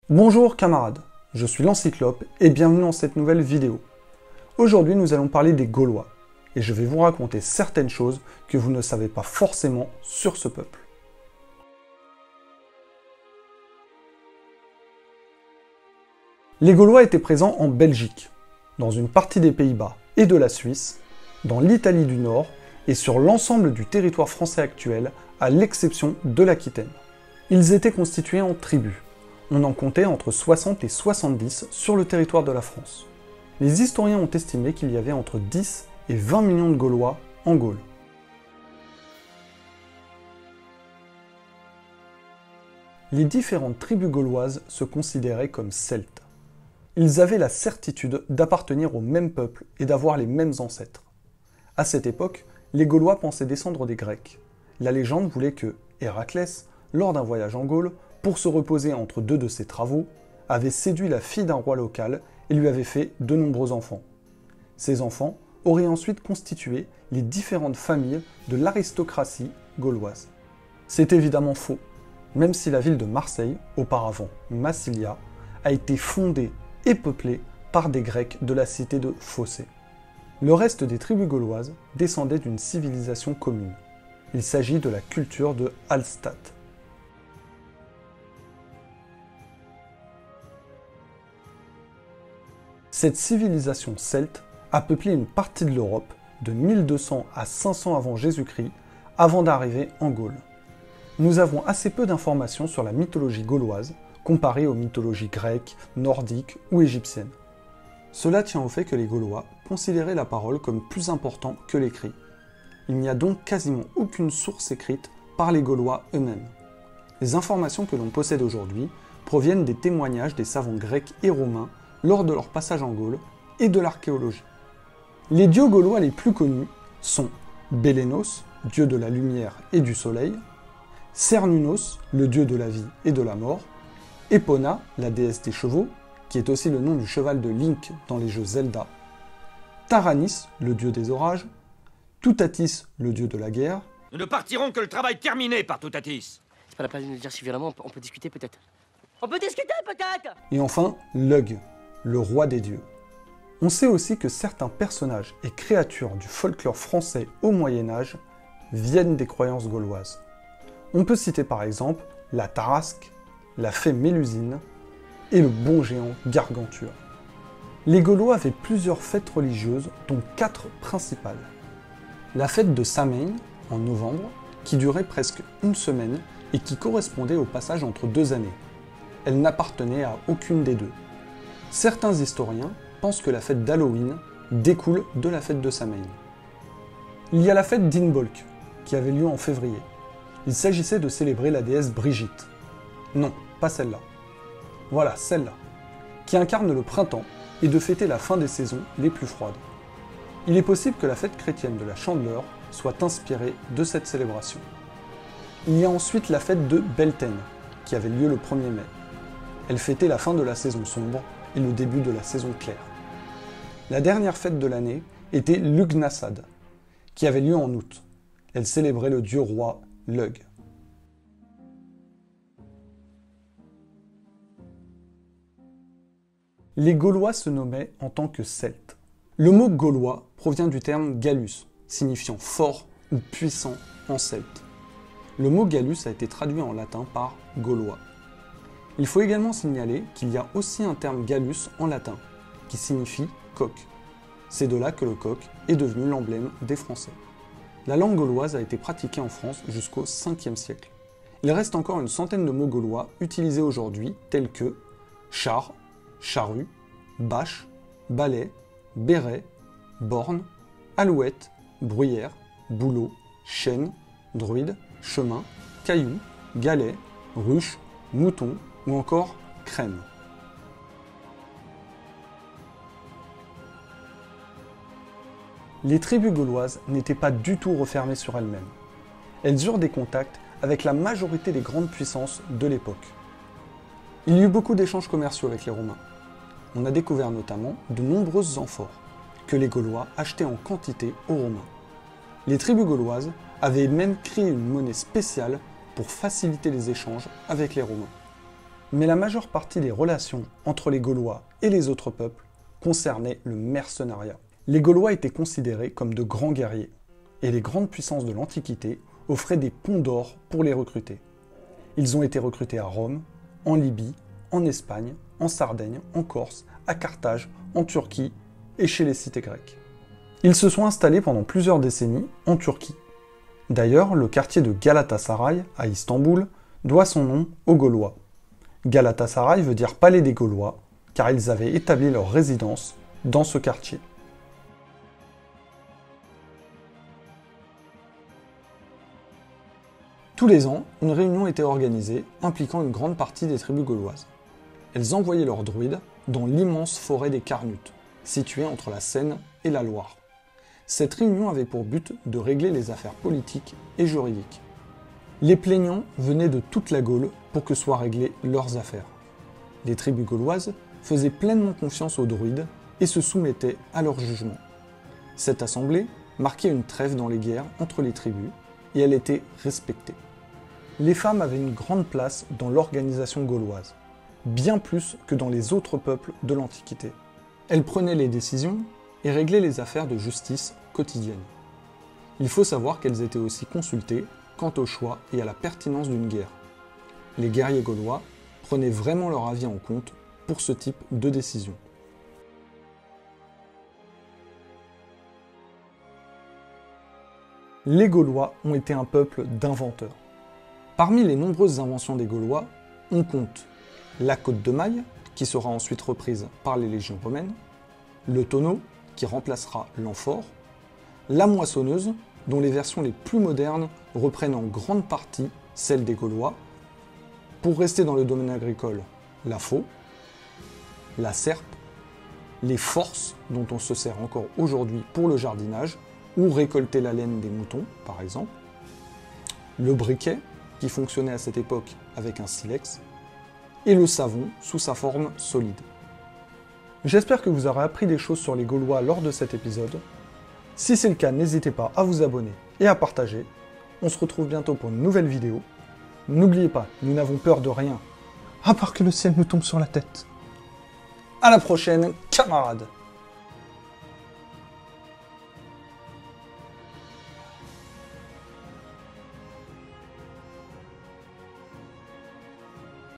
Bonjour camarades, je suis l'Encyclope et bienvenue dans cette nouvelle vidéo. Aujourd'hui nous allons parler des Gaulois et je vais vous raconter certaines choses que vous ne savez pas forcément sur ce peuple. Les Gaulois étaient présents en Belgique, dans une partie des Pays-Bas et de la Suisse, dans l'Italie du Nord et sur l'ensemble du territoire français actuel, à l'exception de l'Aquitaine. Ils étaient constitués en tribus. On en comptait entre 60 et 70 sur le territoire de la France. Les historiens ont estimé qu'il y avait entre 10 et 20 millions de Gaulois en Gaule. Les différentes tribus gauloises se considéraient comme celtes. Ils avaient la certitude d'appartenir au même peuple et d'avoir les mêmes ancêtres. À cette époque, les Gaulois pensaient descendre des Grecs. La légende voulait que Héraclès, lors d'un voyage en Gaule, pour se reposer entre deux de ses travaux, avait séduit la fille d'un roi local et lui avait fait de nombreux enfants. Ces enfants auraient ensuite constitué les différentes familles de l'aristocratie gauloise. C'est évidemment faux, même si la ville de Marseille, auparavant Massilia, a été fondée et peuplée par des Grecs de la cité de Phocée. Le reste des tribus gauloises descendait d'une civilisation commune. Il s'agit de la culture de Hallstatt. Cette civilisation celte a peuplé une partie de l'Europe de 1200 à 500 avant Jésus-Christ, avant d'arriver en Gaule. Nous avons assez peu d'informations sur la mythologie gauloise, comparée aux mythologies grecques, nordiques ou égyptiennes. Cela tient au fait que les Gaulois considéraient la parole comme plus important que l'écrit. Il n'y a donc quasiment aucune source écrite par les Gaulois eux-mêmes. Les informations que l'on possède aujourd'hui proviennent des témoignages des savants grecs et romains lors de leur passage en Gaule et de l'archéologie. Les dieux gaulois les plus connus sont Bélénos, dieu de la lumière et du soleil, Cernunnos, le dieu de la vie et de la mort, Epona, la déesse des chevaux, qui est aussi le nom du cheval de Link dans les jeux Zelda, Taranis, le dieu des orages, Toutatis, le dieu de la guerre. Nous ne partirons que le travail terminé par Toutatis. C'est pas la peine de le dire si violemment, on peut discuter peut-être. On peut discuter peut-être. Et enfin, Lugh, le roi des dieux. On sait aussi que certains personnages et créatures du folklore français au Moyen-Âge viennent des croyances gauloises. On peut citer par exemple la Tarasque, la fée Mélusine et le bon géant Gargantua. Les Gaulois avaient plusieurs fêtes religieuses, dont 4 principales. La fête de Samhain, en novembre, qui durait presque une semaine et qui correspondait au passage entre 2 années. Elle n'appartenait à aucune des deux. Certains historiens pensent que la fête d'Halloween découle de la fête de Samhain. Il y a la fête d'Inbolc, qui avait lieu en février. Il s'agissait de célébrer la déesse Brigitte. Non, pas celle-là. Voilà, celle-là, qui incarne le printemps et de fêter la fin des saisons les plus froides. Il est possible que la fête chrétienne de la Chandeleur soit inspirée de cette célébration. Il y a ensuite la fête de Beltane, qui avait lieu le 1er mai. Elle fêtait la fin de la saison sombre et le début de la saison claire. La dernière fête de l'année était Lughnasadh, qui avait lieu en août. Elle célébrait le dieu roi Lugh. Les Gaulois se nommaient en tant que Celtes. Le mot gaulois provient du terme Gallus, signifiant fort ou puissant en celte. Le mot Gallus a été traduit en latin par Gaulois. Il faut également signaler qu'il y a aussi un terme Gallus en latin, qui signifie coq. C'est de là que le coq est devenu l'emblème des Français. La langue gauloise a été pratiquée en France jusqu'au 5e siècle. Il reste encore une centaine de mots gaulois utilisés aujourd'hui, tels que char, charrue, bâche, balai, béret, borne, alouette, bruyère, bouleau, chêne, druide, chemin, caillou, galet, ruche, mouton ou encore crème. Les tribus gauloises n'étaient pas du tout refermées sur elles-mêmes. Elles eurent des contacts avec la majorité des grandes puissances de l'époque. Il y eut beaucoup d'échanges commerciaux avec les Romains. On a découvert notamment de nombreuses amphores que les Gaulois achetaient en quantité aux Romains. Les tribus gauloises avaient même créé une monnaie spéciale pour faciliter les échanges avec les Romains. Mais la majeure partie des relations entre les Gaulois et les autres peuples concernait le mercenariat. Les Gaulois étaient considérés comme de grands guerriers, et les grandes puissances de l'Antiquité offraient des ponts d'or pour les recruter. Ils ont été recrutés à Rome, en Libye, en Espagne, en Sardaigne, en Corse, à Carthage, en Turquie et chez les cités grecques. Ils se sont installés pendant plusieurs décennies en Turquie. D'ailleurs, le quartier de Galatasaray, à Istanbul, doit son nom aux Gaulois. Galatasaray veut dire palais des Gaulois, car ils avaient établi leur résidence dans ce quartier. Tous les ans, une réunion était organisée impliquant une grande partie des tribus gauloises. Elles envoyaient leurs druides dans l'immense forêt des Carnutes, située entre la Seine et la Loire. Cette réunion avait pour but de régler les affaires politiques et juridiques. Les plaignants venaient de toute la Gaule pour que soient réglées leurs affaires. Les tribus gauloises faisaient pleinement confiance aux druides et se soumettaient à leur jugement. Cette assemblée marquait une trêve dans les guerres entre les tribus et elle était respectée. Les femmes avaient une grande place dans l'organisation gauloise, bien plus que dans les autres peuples de l'Antiquité. Elles prenaient les décisions et réglaient les affaires de justice quotidiennes. Il faut savoir qu'elles étaient aussi consultées quant au choix et à la pertinence d'une guerre. Les guerriers gaulois prenaient vraiment leur avis en compte pour ce type de décision. Les Gaulois ont été un peuple d'inventeurs. Parmi les nombreuses inventions des Gaulois, on compte la côte de maille, qui sera ensuite reprise par les légions romaines, le tonneau, qui remplacera l'amphore, la moissonneuse, dont les versions les plus modernes reprennent en grande partie celles des Gaulois, pour rester dans le domaine agricole, la faux, la serpe, les forces, dont on se sert encore aujourd'hui pour le jardinage, ou récolter la laine des moutons, par exemple, le briquet, qui fonctionnait à cette époque avec un silex, et le savon sous sa forme solide. J'espère que vous aurez appris des choses sur les Gaulois lors de cet épisode. Si c'est le cas, n'hésitez pas à vous abonner et à partager. On se retrouve bientôt pour une nouvelle vidéo. N'oubliez pas, nous n'avons peur de rien, à part que le ciel nous tombe sur la tête. À la prochaine, camarades!